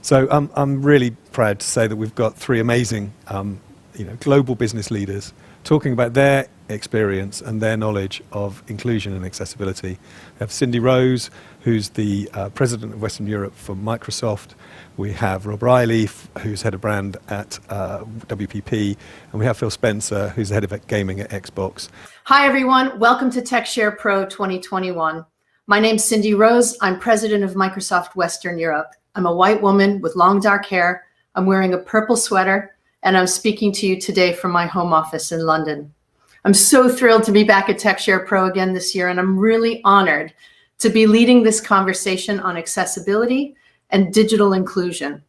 So I'm really proud to say that we've got three amazing global business leaders talking about their experience and their knowledge of inclusion and accessibility. We have Cindy Rose, who's the President of Western Europe for Microsoft. We have Rob Reilly, who's Head of Brand at WPP. And we have Phil Spencer, who's the Head of Gaming at Xbox. Hi, everyone. Welcome to TechShare Pro 2021. My name's Cindy Rose. I'm President of Microsoft Western Europe. I'm a white woman with long dark hair. I'm wearing a purple sweater, and I'm speaking to you today from my home office in London. I'm so thrilled to be back at TechShare Pro again this year, and I'm really honored to be leading this conversation on accessibility and digital inclusion.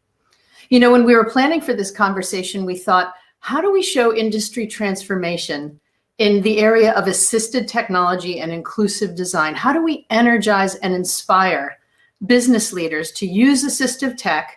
You know, when we were planning for this conversation, we thought, how do we show industry transformation in the area of assisted technology and inclusive design? How do we energize and inspire business leaders to use assistive tech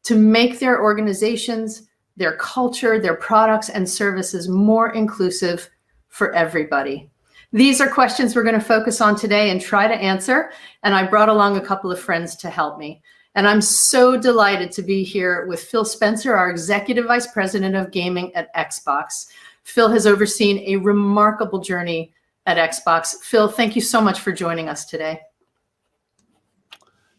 to make their organizations, their culture, their products and services more inclusive for everybody? These are questions we're going to focus on today and try to answer. And I brought along a couple of friends to help me. And I'm so delighted to be here with Phil Spencer, our Executive Vice President of Gaming at Xbox. Phil has overseen a remarkable journey at Xbox. Phil, thank you so much for joining us today.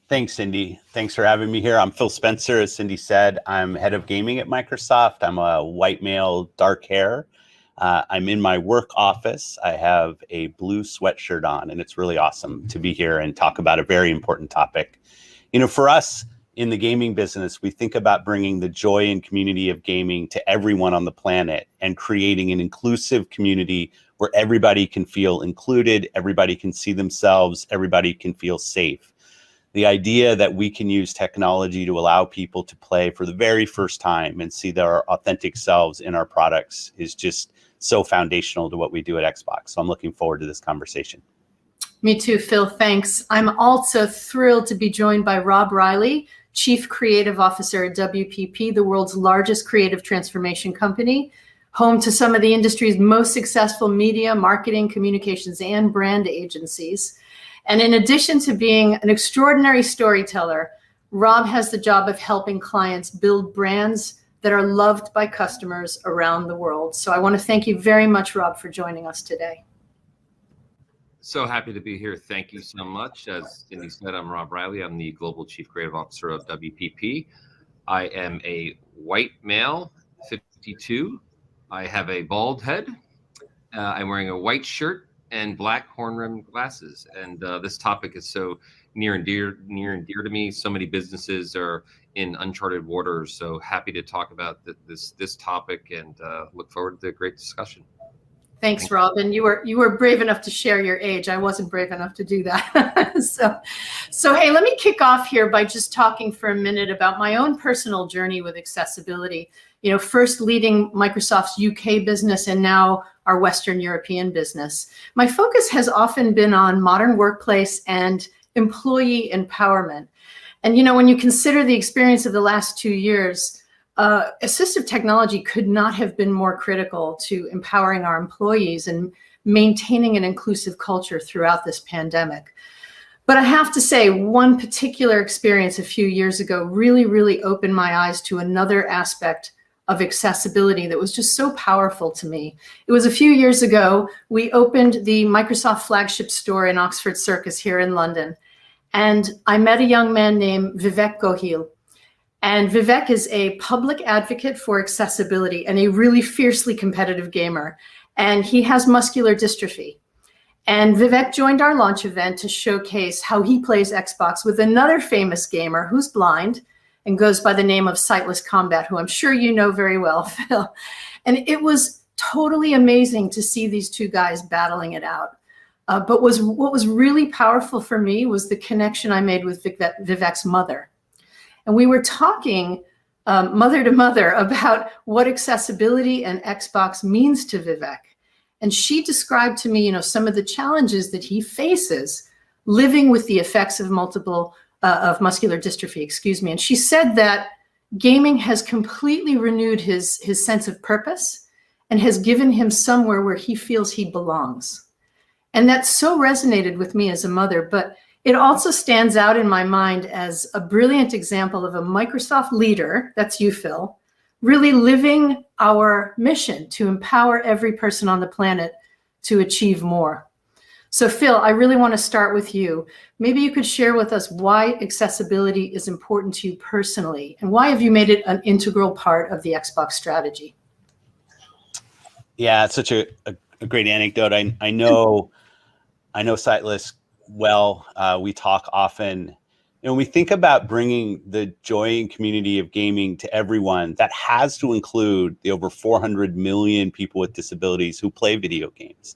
Thanks, Cindy. Thanks for having me here. I'm Phil Spencer. As Cindy said, I'm head of gaming at Microsoft. I'm a white male, dark hair. I'm in my work office. I have a blue sweatshirt on, and it's really awesome to be here and talk about a very important topic. You know, for us in the gaming business, we think about bringing the joy and community of gaming to everyone on the planet and creating an inclusive community where everybody can feel included, everybody can see themselves, everybody can feel safe. The idea that we can use technology to allow people to play for the very first time and see their authentic selves in our products is just so foundational to what we do at Xbox. So I'm looking forward to this conversation. Me too, Phil, thanks. I'm also thrilled to be joined by Rob Reilly, Chief Creative Officer at WPP, the world's largest creative transformation company, home to some of the industry's most successful media, marketing, communications, and brand agencies. And in addition to being an extraordinary storyteller, Rob has the job of helping clients build brands that are loved by customers around the world. So I want to thank you very much, Rob, for joining us today. So happy to be here. Thank you so much. As Cindy said, I'm Rob Reilly. I'm the Global Chief Creative Officer of WPP. I am a white male, 52. I have a bald head. I'm wearing a white shirt and black horn-rimmed glasses. And this topic is so near and dear to me. So many businesses are in uncharted waters. So happy to talk about this topic and look forward to the great discussion. Thanks, Rob. And you were brave enough to share your age. I wasn't brave enough to do that. So hey, let me kick off here by just talking for a minute about my own personal journey with accessibility. You know, first leading Microsoft's UK business and now our Western European business. My focus has often been on modern workplace and employee empowerment. And you know, when you consider the experience of the last 2 years, assistive technology could not have been more critical to empowering our employees and maintaining an inclusive culture throughout this pandemic. But I have to say, one particular experience a few years ago really opened my eyes to another aspect of accessibility that was just so powerful to me. It was a few years ago, we opened the Microsoft flagship store in Oxford Circus here in London. And I met a young man named Vivek Gohil. And Vivek is a public advocate for accessibility and a really fiercely competitive gamer. And he has muscular dystrophy. And Vivek joined our launch event to showcase how he plays Xbox with another famous gamer who's blind and goes by the name of Sightless Combat, who I'm sure you know very well, Phil. And it was totally amazing to see these two guys battling it out. But what was really powerful for me was the connection I made with Vivek's mother. And we were talking mother to mother about what accessibility and Xbox means to Vivek. And she described to me, you know, some of the challenges that he faces living with the effects of muscular dystrophy, excuse me. And she said that gaming has completely renewed his sense of purpose and has given him somewhere where he feels he belongs. And that so resonated with me as a mother, but It also stands out in my mind as a brilliant example of a Microsoft leader, that's you, Phil, really living our mission to empower every person on the planet to achieve more. So Phil, I really want to start with you. Maybe you could share with us why accessibility is important to you personally, and why have you made it an integral part of the Xbox strategy? Yeah, it's such a great anecdote. I know Sightless well. We talk often. And when we think about bringing the joy and community of gaming to everyone, that has to include the over 400 million people with disabilities who play video games.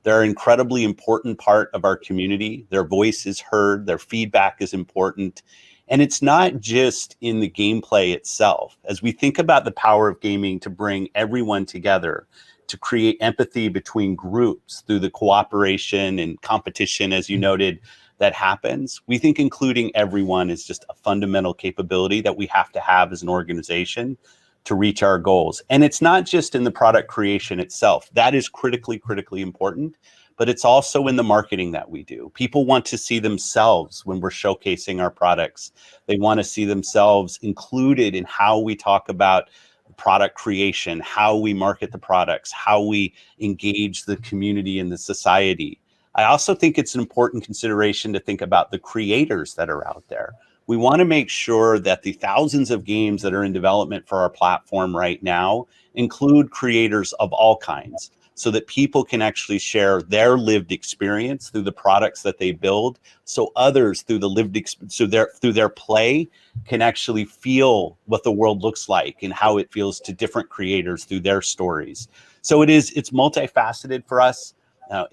They're an incredibly important part of our community. Their voice is heard, their feedback is important. And it's not just in the gameplay itself. As we think about the power of gaming to bring everyone together, to create empathy between groups through the cooperation and competition, as you noted, that happens, we think including everyone is just a fundamental capability that we have to have as an organization to reach our goals. And it's not just in the product creation itself. That is critically important, but it's also in the marketing that we do. People want to see themselves when we're showcasing our products. They want to see themselves included in how we talk about product creation, how we market the products, how we engage the community and the society. I also think it's an important consideration to think about the creators that are out there. We want to make sure that the thousands of games that are in development for our platform right now include creators of all kinds, so that people can actually share their lived experience through the products that they build, so others through the through their play can actually feel what the world looks like and how it feels to different creators through their stories. So it's multifaceted for us.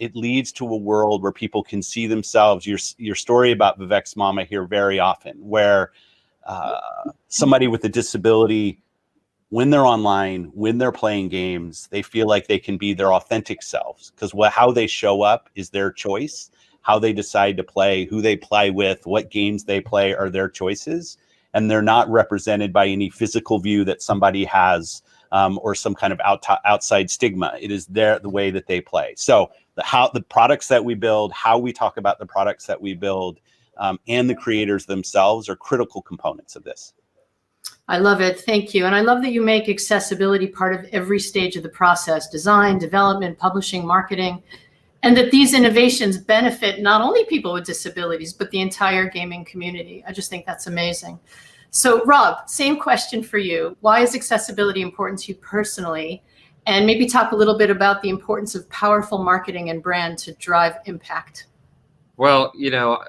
It leads to a world where people can see themselves. Your story about Vivek's mom I hear very often, where somebody with a disability, when they're online, when they're playing games, they feel like they can be their authentic selves, because how they show up is their choice. How they decide to play, who they play with, what games they play are their choices. And they're not represented by any physical view that somebody has or some kind of outside stigma. It is the way that they play. So the products that we build, how we talk about the products that we build, and the creators themselves are critical components of this. I love it. Thank you. And I love that you make accessibility part of every stage of the process: design, development, publishing, marketing, and that these innovations benefit not only people with disabilities, but the entire gaming community. I just think that's amazing. So Rob, same question for you. Why is accessibility important to you personally? And maybe talk a little bit about the importance of powerful marketing and brand to drive impact. Well,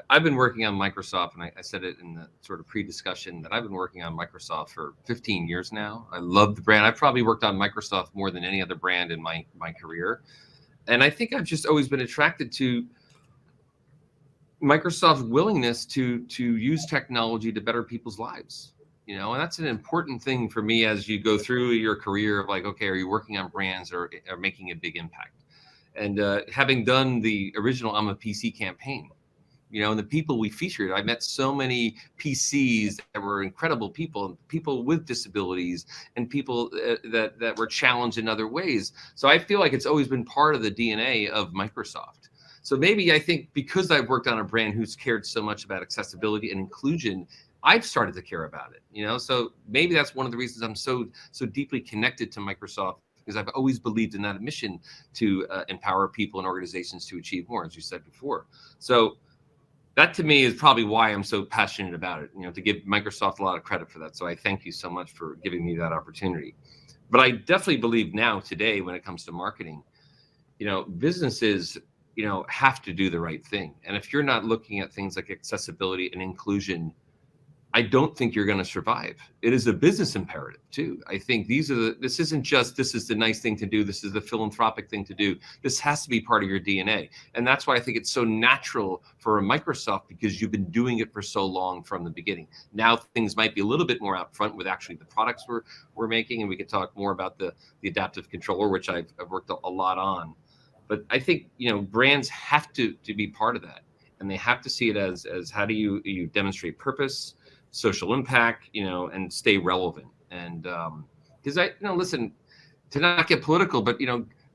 I've been working on Microsoft, and I said it in the sort of pre-discussion that I've been working on Microsoft for 15 years now. I love the brand. I've probably worked on Microsoft more than any other brand in my career. And I think I've just always been attracted to Microsoft's willingness to use technology to better people's lives. And that's an important thing for me as you go through your career of like, okay, are you working on brands or making a big impact? And having done the original I'm a PC campaign, and the people we featured, I met so many PCs that were incredible people with disabilities and people that were challenged in other ways. So I feel like it's always been part of the DNA of Microsoft. So maybe I think because I've worked on a brand who's cared so much about accessibility and inclusion, I've started to care about it, so maybe that's one of the reasons I'm so deeply connected to Microsoft, because I've always believed in that mission to empower people and organizations to achieve more, as you said before. So that to me is probably why I'm so passionate about it, to give Microsoft a lot of credit for that. So I thank you so much for giving me that opportunity. But I definitely believe now today, when it comes to marketing, businesses, have to do the right thing. And if you're not looking at things like accessibility and inclusion, I don't think you're going to survive. It is a business imperative too. I think this isn't just, this is the nice thing to do, this is the philanthropic thing to do. This has to be part of your DNA. And that's why I think it's so natural for a Microsoft, because you've been doing it for so long from the beginning. Now things might be a little bit more out front with actually the products we're making, and we can talk more about the adaptive controller, which I've worked a lot on. But I think, brands have to be part of that. And they have to see it as how do you demonstrate purpose, social impact, and stay relevant. And because listen, to not get political, but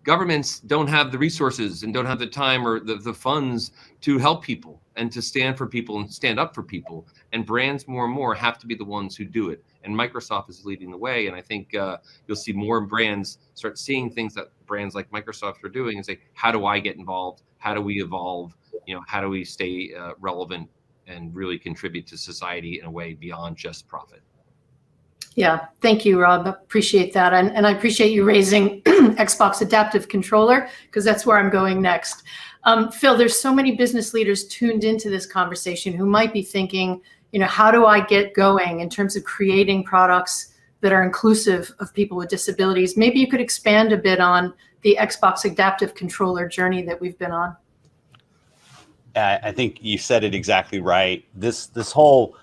governments don't have the resources and don't have the time or the funds to help people and to stand for people and stand up for people. And brands more and more have to be the ones who do it. And Microsoft is leading the way. And I think you'll see more brands start seeing things that brands like Microsoft are doing and say, how do I get involved? How do we evolve? How do we stay relevant and really contribute to society in a way beyond just profit? Yeah, thank you, Rob. Appreciate that. And I appreciate you raising Xbox Adaptive Controller, because that's where I'm going next. Phil, there's so many business leaders tuned into this conversation who might be thinking, how do I get going in terms of creating products that are inclusive of people with disabilities? Maybe you could expand a bit on the Xbox Adaptive Controller journey that we've been on. I think you said it exactly right. This whole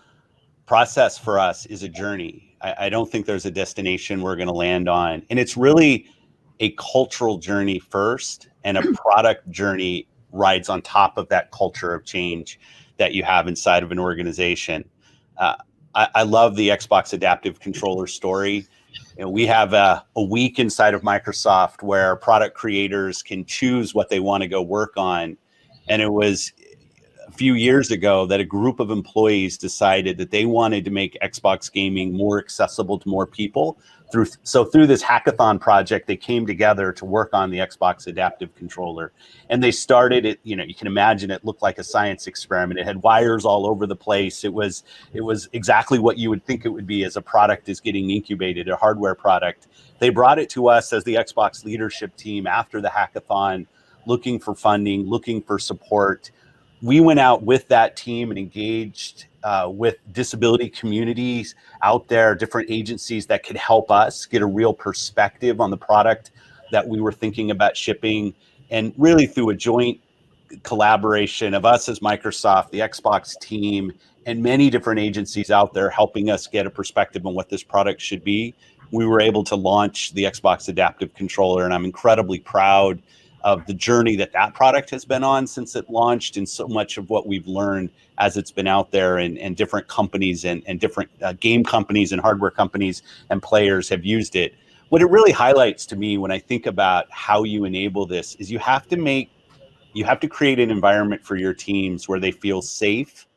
process for us is a journey. I don't think there's a destination we're going to land on. And it's really a cultural journey first, and a product journey rides on top of that culture of change that you have inside of an organization. I love the Xbox Adaptive Controller story. We have a week inside of Microsoft where product creators can choose what they want to go work on. And it was a few years ago that a group of employees decided that they wanted to make Xbox gaming more accessible to more people. Through this hackathon project, they came together to work on the Xbox Adaptive Controller. And they started it, you can imagine it looked like a science experiment. It had wires all over the place. It was exactly what you would think it would be as a product is getting incubated, a hardware product. They brought it to us as the Xbox leadership team after the hackathon, looking for funding, looking for support. We went out with that team and engaged with disability communities out there, different agencies that could help us get a real perspective on the product that we were thinking about shipping. And really through a joint collaboration of us as Microsoft, the Xbox team, and many different agencies out there helping us get a perspective on what this product should be, we were able to launch the Xbox Adaptive Controller. And I'm incredibly proud of the journey that product has been on since it launched, and so much of what we've learned as it's been out there, and different companies and different game companies and hardware companies and players have used it. What it really highlights to me when I think about how you enable this is you have to create an environment for your teams where they feel safe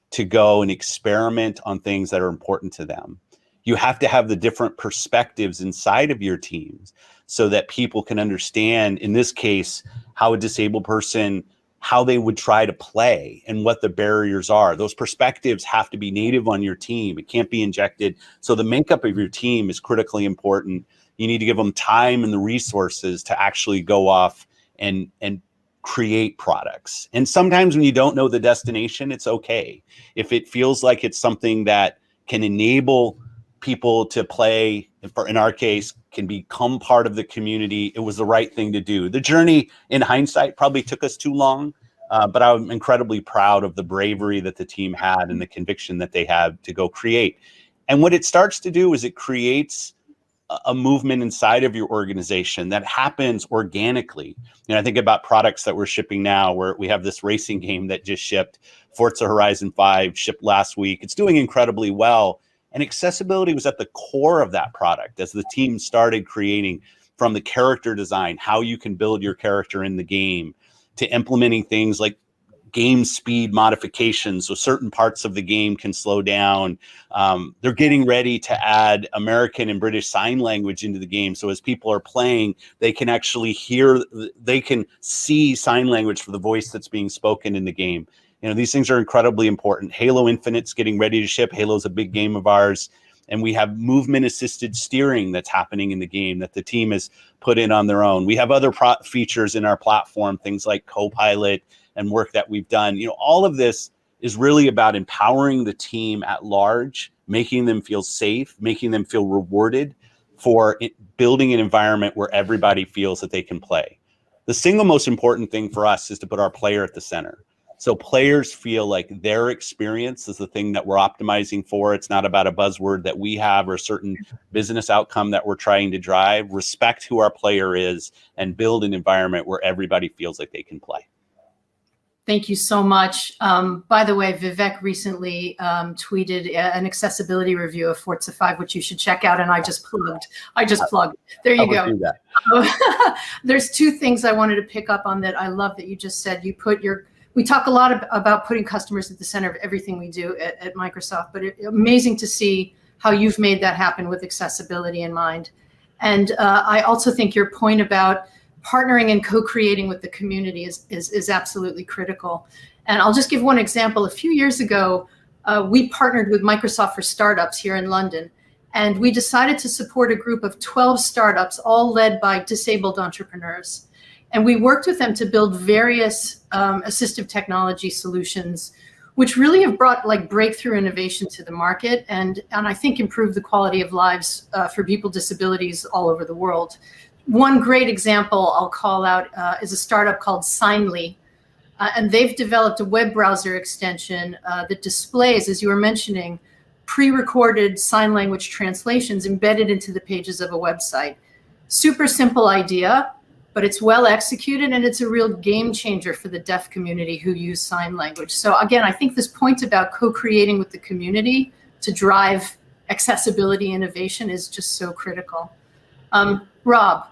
to go and experiment on things that are important to them. You have to have the different perspectives inside of your teams so that people can understand, in this case, how a disabled person, how they would try to play and what the barriers are. Those perspectives have to be native on your team. It can't be injected. So the makeup of your team is critically important. You need to give them time and the resources to actually go off and create products. And sometimes when you don't know the destination, it's okay. If it feels like it's something that can enable people to play, in our case, can become part of the community, it was the right thing to do. The journey, in hindsight, probably took us too long, but I'm incredibly proud of the bravery that the team had and the conviction that they had to go create. And what it starts to do is it creates a movement inside of your organization that happens organically. I think about products that we're shipping now, where we have this racing game that just shipped, Forza Horizon 5, shipped last week. It's doing incredibly well. And accessibility was at the core of that product as the team started creating, from the character design, how you can build your character in the game, to implementing things like game speed modifications, so certain parts of the game can slow down. They're getting ready to add American and British Sign Language into the game, so as people are playing, they can actually hear, they can see sign language for the voice that's being spoken in the game. These things are incredibly important. Halo Infinite's getting ready to ship. Halo's a big game of ours. And we have movement-assisted steering that's happening in the game that the team has put in on their own. We have other features in our platform, things like Copilot and work that we've done. All of this is really about empowering the team at large, making them feel safe, making them feel rewarded for building an environment where everybody feels that they can play. The single most important thing for us is to put our player at the center. So players feel like their experience is the thing that we're optimizing for. It's not about a buzzword that we have or a certain business outcome that we're trying to drive. Respect who our player is and build an environment where everybody feels like they can play. Thank you so much. By the way, Vivek recently tweeted an accessibility review of Forza 5, which you should check out. And I just plugged. There you go. Do that. There's two things I wanted to pick up on that I love that you just said. We talk a lot about putting customers at the center of everything we do at Microsoft, but it's amazing to see how you've made that happen with accessibility in mind. And I also think your point about partnering and co-creating with the community is absolutely critical. And I'll just give one example. A few years ago, we partnered with Microsoft for Startups here in London, and we decided to support a group of 12 startups, all led by disabled entrepreneurs. And we worked with them to build various assistive technology solutions, which really have brought like breakthrough innovation to the market and I think improved the quality of lives for people with disabilities all over the world. One great example I'll call out is a startup called Signly, and they've developed a web browser extension that displays, as you were mentioning, pre-recorded sign language translations embedded into the pages of a website. Super simple idea, but it's well executed, and it's a real game changer for the deaf community who use sign language. So again, I think this point about co-creating with the community to drive accessibility innovation is just so critical. Rob,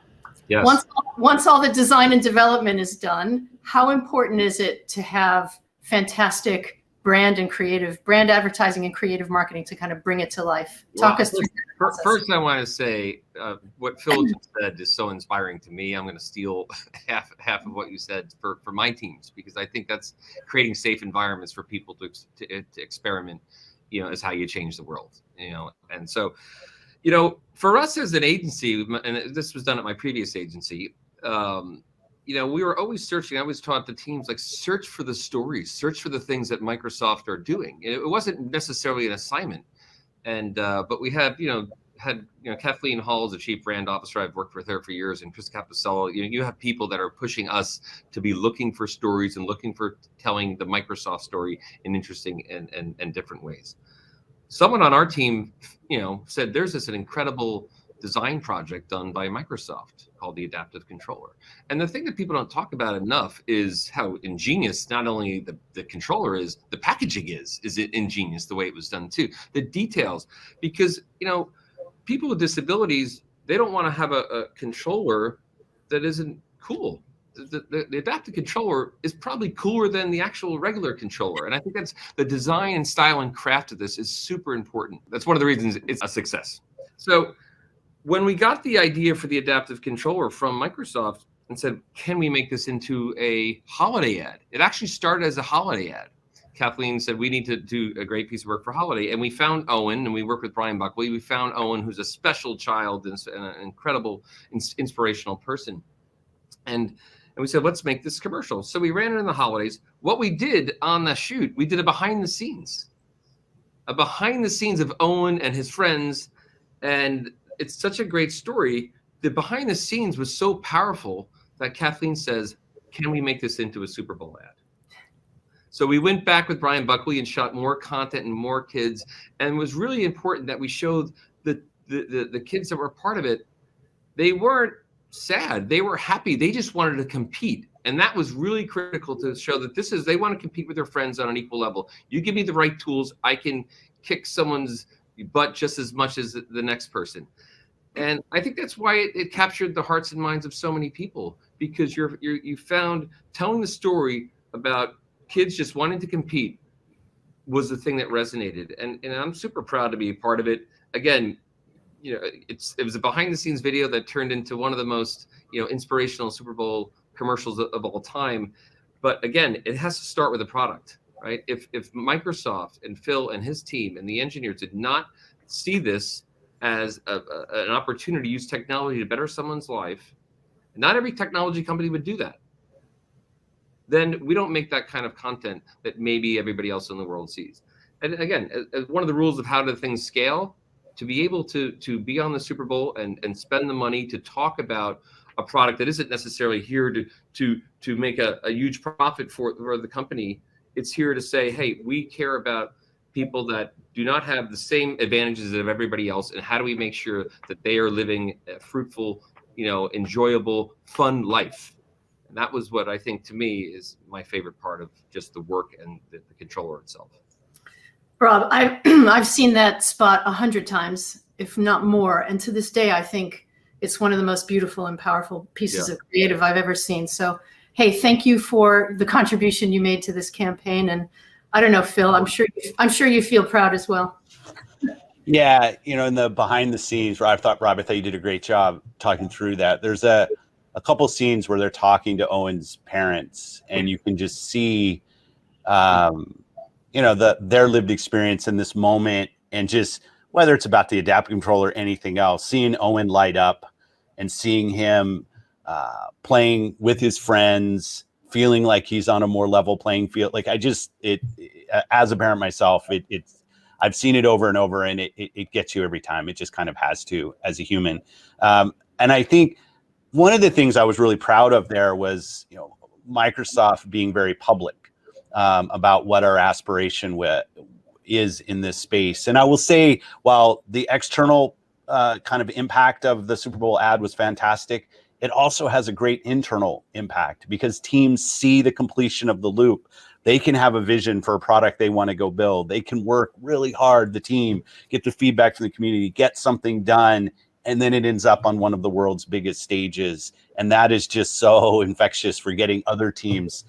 yes. Once all the design and development is done, how important is it to have fantastic brand advertising and creative marketing to kind of bring it to life? Talk us through that process. First, I want to say what Phil just said is so inspiring to me. I'm going to steal half of what you said for my teams, because I think that's creating safe environments for people to experiment, is how you change the world, And so, for us as an agency, and this was done at my previous agency, we were always searching. I always taught the teams, like, search for the stories, search for the things that Microsoft are doing. It wasn't necessarily an assignment. And, but we had Kathleen Hall is the chief brand officer. I've worked with her for years, and Chris Caposello. You have people that are pushing us to be looking for stories and looking for telling the Microsoft story in interesting and different ways. Someone on our team, said there's an incredible design project done by Microsoft called the Adaptive Controller. And the thing that people don't talk about enough is how ingenious not only the controller is, the packaging is it ingenious the way it was done too. The details, because, people with disabilities, they don't want to have a controller that isn't cool. The adaptive controller is probably cooler than the actual regular controller. And I think that's the design and style and craft of this is super important. That's one of the reasons it's a success. So when we got the idea for the adaptive controller from Microsoft and said, can we make this into a holiday ad? It actually started as a holiday ad. Kathleen said, we need to do a great piece of work for holiday. And we found Owen, and we worked with Brian Buckley. We found Owen, who's a special child and an incredible, inspirational person. And we said, let's make this commercial. So we ran it in the holidays. What we did on the shoot, we did a behind the scenes of Owen and his friends. And it's such a great story. The behind the scenes was so powerful that Kathleen says, can we make this into a Super Bowl ad? So we went back with Brian Buckley and shot more content and more kids. And it was really important that we showed the kids that were part of it. They weren't sad. They were happy. They just wanted to compete. And that was really critical to show that they want to compete with their friends on an equal level. You give me the right tools, I can kick someone's butt just as much as the next person. And I think that's why it captured the hearts and minds of so many people, because you found telling the story about kids just wanting to compete was the thing that resonated. And I'm super proud to be a part of it. Again, it was a behind the scenes video that turned into one of the most, inspirational Super Bowl commercials of all time. But again, it has to start with a product, right? If Microsoft and Phil and his team and the engineers did not see this as an opportunity to use technology to better someone's life, not every technology company would do that. Then we don't make that kind of content that maybe everybody else in the world sees. And again, as one of the rules of how do things scale, to be able to be on the Super Bowl and spend the money to talk about a product that isn't necessarily here to make a huge profit for the company. It's here to say, hey, we care about people that do not have the same advantages of everybody else, and how do we make sure that they are living a fruitful, enjoyable, fun life? And that was what I think, to me, is my favorite part of just the work and the controller itself. Rob, I've seen that spot 100 times, if not more. And to this day, I think it's one of the most beautiful and powerful pieces of creative I've ever seen. So, hey, thank you for the contribution you made to this campaign. And I don't know, Phil, I'm sure you feel proud as well. Yeah, in the behind the scenes, Rob, I thought you did a great job talking through that. There's a couple scenes where they're talking to Owen's parents, and you can just see, their lived experience in this moment, and just whether it's about the adaptive controller or anything else, seeing Owen light up and seeing him playing with his friends, feeling like he's on a more level playing field. Like as a parent myself, I've seen it over and over, and it gets you every time. It just kind of has to, as a human. And I think one of the things I was really proud of there was, Microsoft being very public about what our aspiration is in this space. And I will say, while the external kind of impact of the Super Bowl ad was fantastic, it also has a great internal impact, because teams see the completion of the loop. They can have a vision for a product they want to go build. They can work really hard, the team, get the feedback from the community, get something done, and then it ends up on one of the world's biggest stages. And that is just so infectious for getting other teams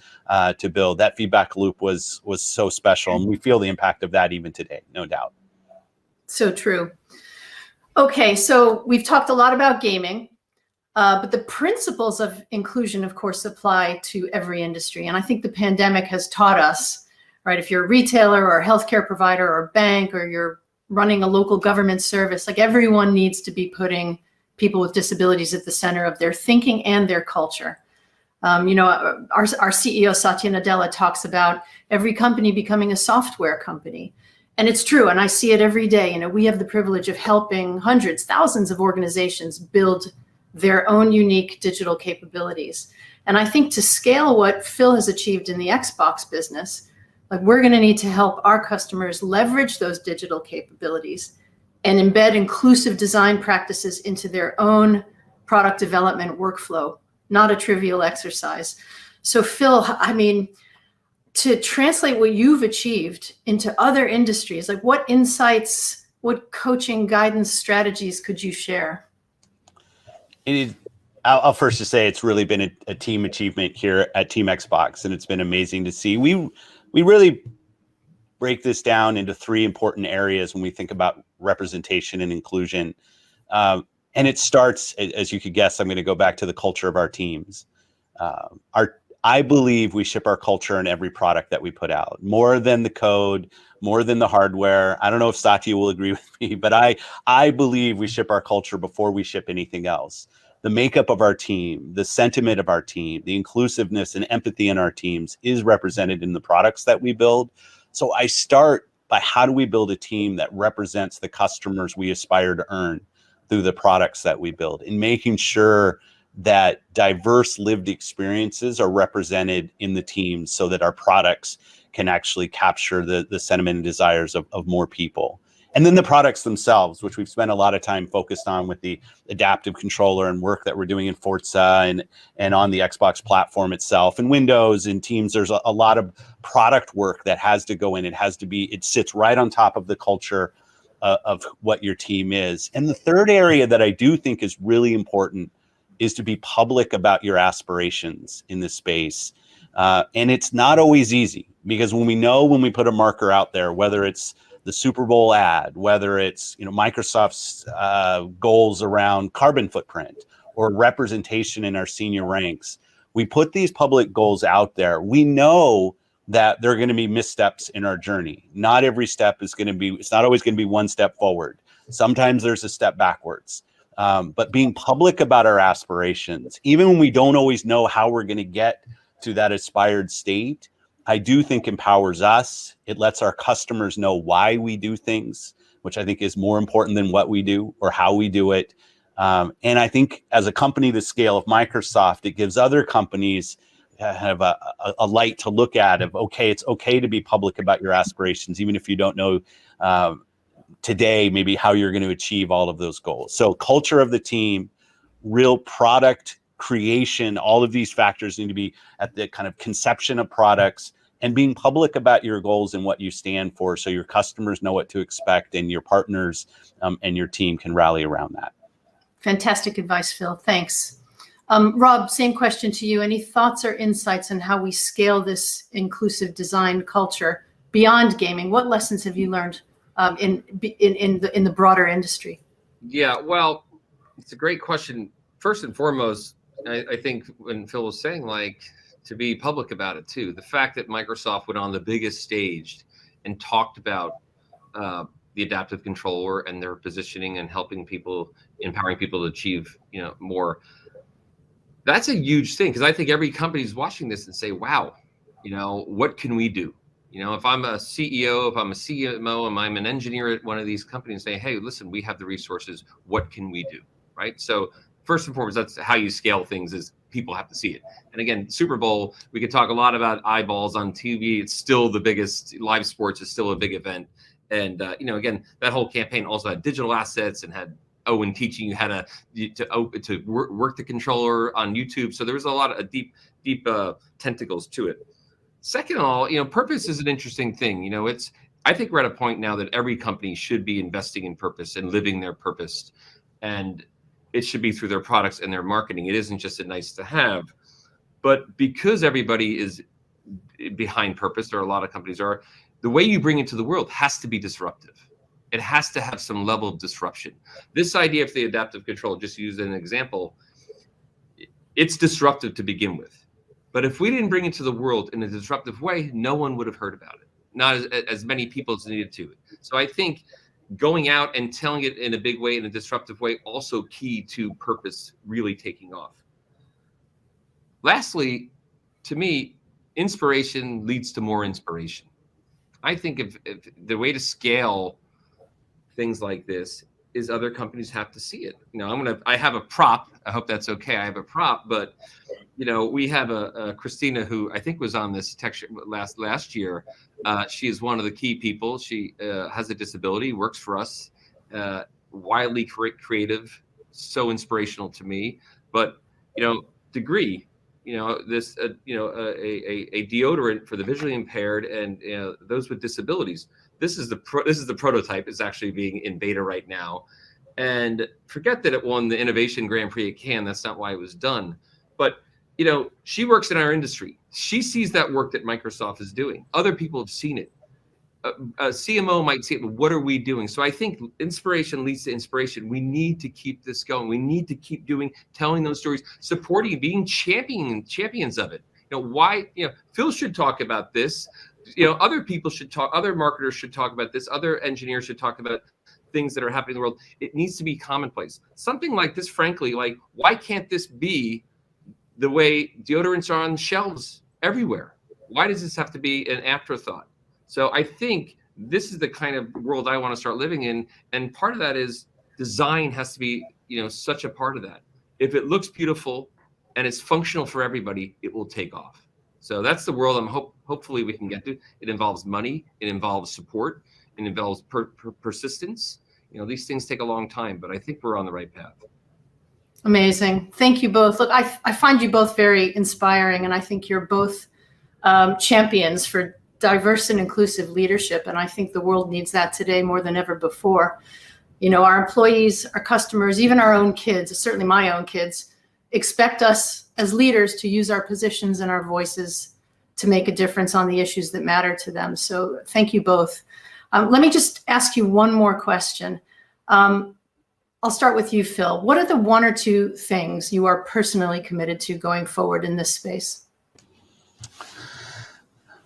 to build. That feedback loop was so special, and we feel the impact of that even today, no doubt. So true. Okay, so we've talked a lot about gaming. But the principles of inclusion, of course, apply to every industry. And I think the pandemic has taught us, right, if you're a retailer or a healthcare provider or a bank, or you're running a local government service, like, everyone needs to be putting people with disabilities at the center of their thinking and their culture. Our CEO, Satya Nadella, talks about every company becoming a software company. And it's true, and I see it every day. We have the privilege of helping hundreds, thousands of organizations build their own unique digital capabilities. And I think to scale what Phil has achieved in the Xbox business, like, we're going to need to help our customers leverage those digital capabilities and embed inclusive design practices into their own product development workflow. Not a trivial exercise. So Phil, to translate what you've achieved into other industries, like, what insights, what coaching guidance strategies could you share? I'll first just say it's really been a team achievement here at Team Xbox, and it's been amazing to see. We really break this down into three important areas when we think about representation and inclusion. And it starts, as you could guess, I'm going to go back to the culture of our teams. I believe we ship our culture in every product that we put out, more than the code, more than the hardware. I don't know if Satya will agree with me, but I believe we ship our culture before we ship anything else. The makeup of our team, the sentiment of our team, the inclusiveness and empathy in our teams is represented in the products that we build. So I start by, how do we build a team that represents the customers we aspire to earn through the products that we build, and making sure that diverse lived experiences are represented in the teams, so that our products can actually capture the sentiment and desires of more people. And then the products themselves, which we've spent a lot of time focused on with the adaptive controller and work that we're doing in Forza and on the Xbox platform itself, and Windows and Teams. There's a lot of product work that has to go in. It sits right on top of the culture of what your team is. And the third area that I do think is really important is to be public about your aspirations in this space. And it's not always easy, because when we put a marker out there, whether it's the Super Bowl ad, whether it's Microsoft's goals around carbon footprint or representation in our senior ranks, we put these public goals out there. We know that there are going to be missteps in our journey. Not every step it's not always going to be one step forward. Sometimes there's a step backwards. But being public about our aspirations, even when we don't always know how we're going to get to that aspired state, I do think empowers us. It lets our customers know why we do things, which I think is more important than what we do or how we do it. And I think as a company the scale of Microsoft, it gives other companies have a light to look at of, okay, it's okay to be public about your aspirations, even if you don't know today maybe how you're going to achieve all of those goals. So culture of the team, real product creation, all of these factors need to be at the kind of conception of products, and being public about your goals and what you stand for, so your customers know what to expect and your partners and your team can rally around that. Fantastic advice, Phil. Thanks. Rob, same question to you. Any thoughts or insights on how we scale this inclusive design culture beyond gaming? What lessons have you learned in the broader industry? Yeah, well, it's a great question. First and foremost, I think when Phil was saying, like, to be public about it too, the fact that Microsoft went on the biggest stage and talked about the adaptive controller and their positioning and helping people, empowering people to achieve, more. That's a huge thing, because I think every company is watching this and say, wow, what can we do? If I'm a CEO, if I'm a CMO, and I'm an engineer at one of these companies, say, hey, listen, we have the resources. What can we do? Right? So first and foremost, that's how you scale things, is people have to see it. And again, Super Bowl, we could talk a lot about eyeballs on TV. It's still the biggest, live sports is still a big event. And, again, that whole campaign also had digital assets and had Owen teaching you how to work the controller on YouTube. So there was a lot of deep tentacles to it. Second of all, purpose is an interesting thing. I think we're at a point now that every company should be investing in purpose and living their purpose. And it should be through their products and their marketing. It isn't just a nice to have. But because everybody is behind purpose, or a lot of companies are, the way you bring it to the world has to be disruptive. It has to have some level of disruption. This idea of the adaptive control, just to use an example, it's disruptive to begin with. But if we didn't bring it to the world in a disruptive way, no one would have heard about it. Not as many people as needed to. So I think going out and telling it in a big way, in a disruptive way, also key to purpose really taking off. Lastly, to me, inspiration leads to more inspiration. I think if the way to scale things like this is other companies have to see it. I have a prop. I hope that's okay. I have a prop, but we have a Christina who I think was on this TechShare last year. She is one of the key people. She has a disability, works for us, wildly creative, so inspirational to me. But degree, this a deodorant for the visually impaired and those with disabilities. This is the prototype. Is actually being in beta right now. And forget that it won the Innovation Grand Prix at Cannes. That's not why it was done. But she works in our industry. She sees that work that Microsoft is doing. Other people have seen it. A CMO might see it, but what are we doing? So I think inspiration leads to inspiration. We need to keep this going. We need to keep telling those stories, supporting, being champions of it. Phil should talk about this. Other people should talk, other marketers should talk about this, other engineers should talk about things that are happening in the world. It needs to be commonplace. Something like this, frankly, like, why can't this be the way deodorants are on shelves everywhere? Why does this have to be an afterthought? So I think this is the kind of world I want to start living in. And part of that is design has to be, such a part of that. If it looks beautiful and it's functional for everybody, it will take off. So that's the world hopefully we can get to. It involves money. It involves support. It involves persistence. These things take a long time, but I think we're on the right path. Amazing. Thank you both. Look, I find you both very inspiring, and I think you're both champions for diverse and inclusive leadership. And I think the world needs that today more than ever before. Our employees, our customers, even our own kids, certainly my own kids, expect us as leaders to use our positions and our voices to make a difference on the issues that matter to them. So thank you both. Let me just ask you one more question. I'll start with you, Phil. What are the one or two things you are personally committed to going forward in this space?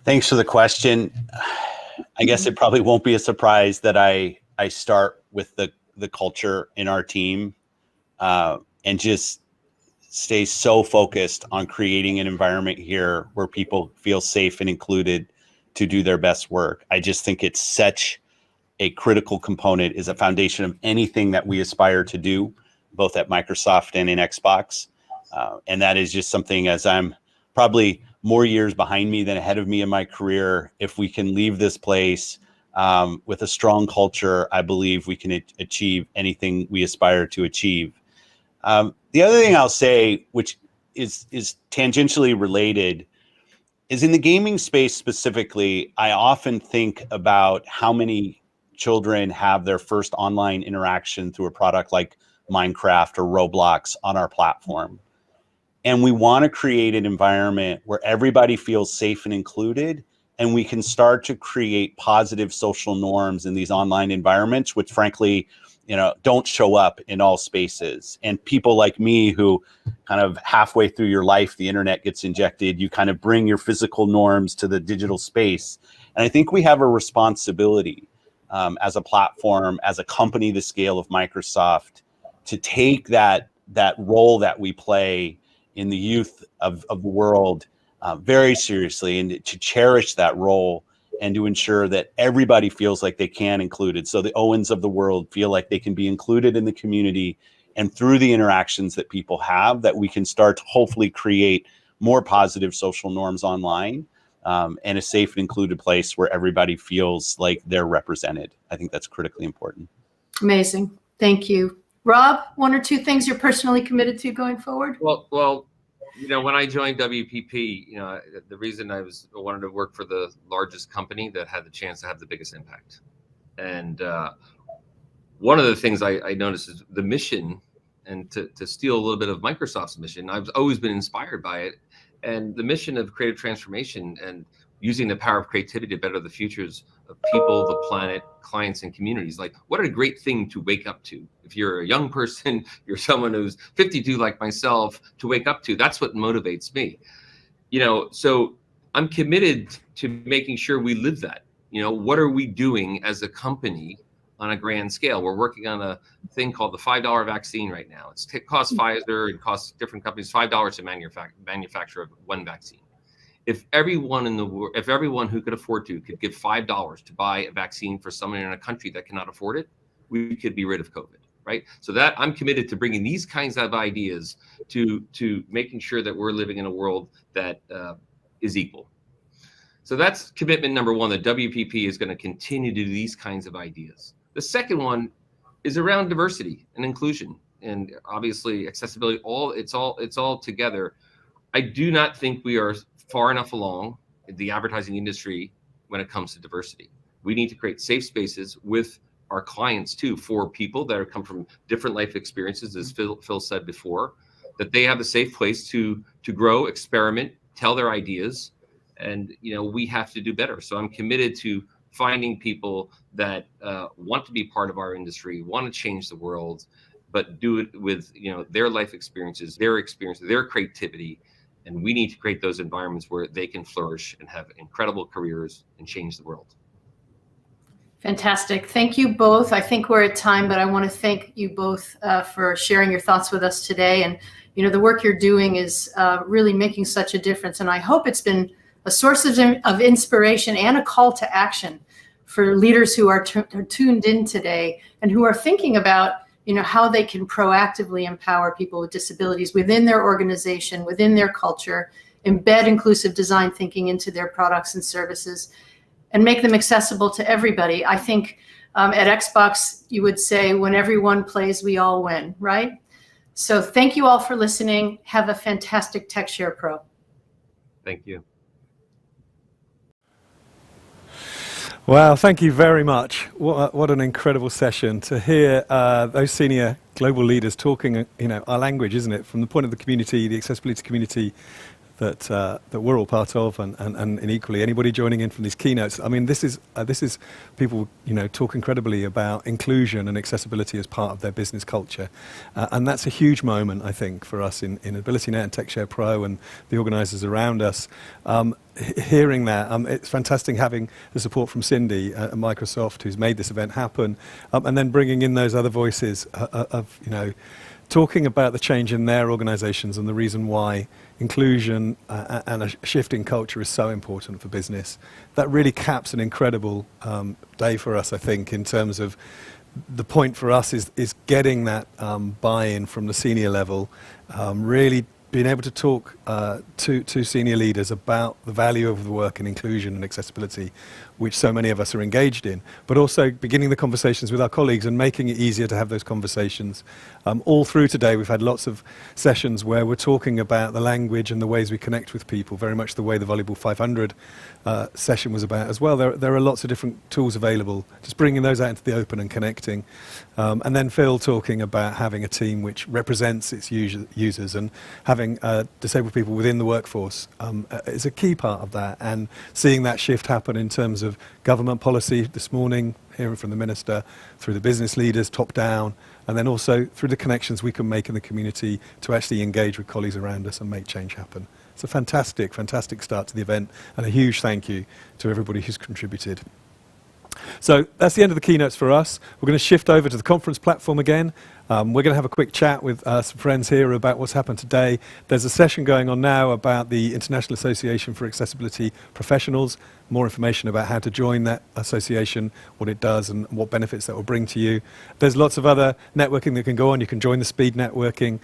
Thanks for the question. I guess it probably won't be a surprise that I start with the culture in our team and just stay so focused on creating an environment here where people feel safe and included to do their best work. I just think it's such a critical component, is a foundation of anything that we aspire to do, both at Microsoft and in Xbox. And that is just something, as I'm probably more years behind me than ahead of me in my career, if we can leave this place with a strong culture, I believe we can achieve anything we aspire to achieve. The other thing I'll say, which is tangentially related, is in the gaming space specifically, I often think about how many children have their first online interaction through a product like Minecraft or Roblox on our platform. And we want to create an environment where everybody feels safe and included, and we can start to create positive social norms in these online environments, which frankly, don't show up in all spaces. And people like me who kind of halfway through your life, the internet gets injected, you kind of bring your physical norms to the digital space. And I think we have a responsibility as a platform, as a company the scale of Microsoft, to take that role that we play in the youth of the world very seriously, and to cherish that role, and to ensure that everybody feels like they can included. So the Owens of the world feel like they can be included in the community, and through the interactions that people have, that we can start to hopefully create more positive social norms online, and a safe and included place where everybody feels like they're represented. I think that's critically important. Amazing. Thank you. Rob, one or two things you're personally committed to going forward? Well, when I joined WPP, the reason I wanted to work for the largest company that had the chance to have the biggest impact. And one of the things I noticed is the mission, and to steal a little bit of Microsoft's mission, I've always been inspired by it. And the mission of creative transformation and using the power of creativity to better the futures of people, the planet, clients, and communities. Like, what a great thing to wake up to. If you're a young person, you're someone who's 52 like myself, to wake up to. That's what motivates me. So I'm committed to making sure we live that. What are we doing as a company on a grand scale? We're working on a thing called the $5 vaccine right now. It costs Pfizer and costs different companies $5 to manufacture one vaccine. If everyone in the world, if everyone who could afford to could give $5 to buy a vaccine for someone in a country that cannot afford it, we could be rid of COVID, right? So that I'm committed to bringing these kinds of ideas to making sure that we're living in a world that is equal. So that's commitment number one, that WPP is going to continue to do these kinds of ideas. The second one is around diversity and inclusion, and obviously accessibility. It's all together. I do not think we are far enough along in the advertising industry when it comes to diversity. We need to create safe spaces with our clients too, for people that come from different life experiences, as Phil said before, that they have a safe place to grow, experiment, tell their ideas, and we have to do better. So I'm committed to finding people that want to be part of our industry, want to change the world, but do it with their life experiences, their creativity. And we need to create those environments where they can flourish and have incredible careers and change the world. Fantastic. Thank you both. I think we're at time, but I want to thank you both for sharing your thoughts with us today. And, the work you're doing is really making such a difference. And I hope it's been a source of inspiration and a call to action for leaders who are tuned in today and who are thinking about how they can proactively empower people with disabilities within their organization, within their culture, embed inclusive design thinking into their products and services, and make them accessible to everybody. I think at Xbox, you would say, when everyone plays, we all win, right? So thank you all for listening. Have a fantastic TechShare Pro. Thank you. Wow, thank you very much. What an incredible session to hear those senior global leaders talking, our language, isn't it? From the point of the community, the accessibility community that we're all part of, and equally anybody joining in from these keynotes. I mean, this is people talk incredibly about inclusion and accessibility as part of their business culture, and that's a huge moment, I think, for us in AbilityNet and TechShare Pro and the organisers around us. Hearing that, it's fantastic having the support from Cindy at Microsoft, who's made this event happen, and then bringing in those other voices of talking about the change in their organizations and the reason why inclusion and a shift in culture is so important for business. That really caps an incredible day for us, I think, in terms of the point for us is getting that buy-in from the senior level, really being able to talk to senior leaders about the value of the work in inclusion and accessibility, which so many of us are engaged in, but also beginning the conversations with our colleagues and making it easier to have those conversations. All through today, we've had lots of sessions where we're talking about the language and the ways we connect with people, very much the way the Volleyball 500 session was about as well. There are lots of different tools available, just bringing those out into the open and connecting. And then Phil talking about having a team which represents its users, and having disabled people within the workforce is a key part of that, and seeing that shift happen in terms of government policy this morning, hearing from the minister, through the business leaders, top down, and then also through the connections we can make in the community to actually engage with colleagues around us and make change happen. It's a fantastic, fantastic start to the event, and a huge thank you to everybody who's contributed. So that's the end of the keynotes for us. We're going to shift over to the conference platform again. We're going to have a quick chat with some friends here about what's happened today. There's a session going on now about the International Association for Accessibility Professionals, more information about how to join that association, what it does and what benefits that will bring to you. There's lots of other networking that can go on. You can join the speed networking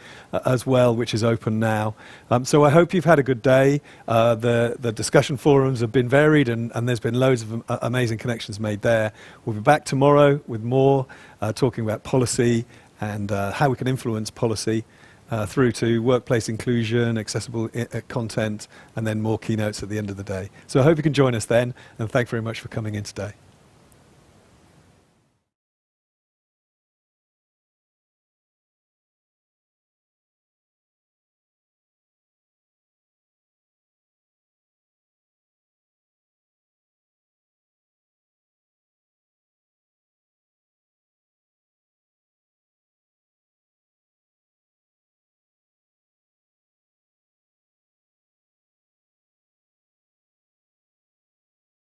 as well, which is open now. So I hope you've had a good day. The discussion forums have been varied, and there's been loads of amazing connections made there. We'll be back tomorrow with more talking about policy and how we can influence policy through to workplace inclusion, accessible content, and then more keynotes at the end of the day. So I hope you can join us then, and thank you very much for coming in today.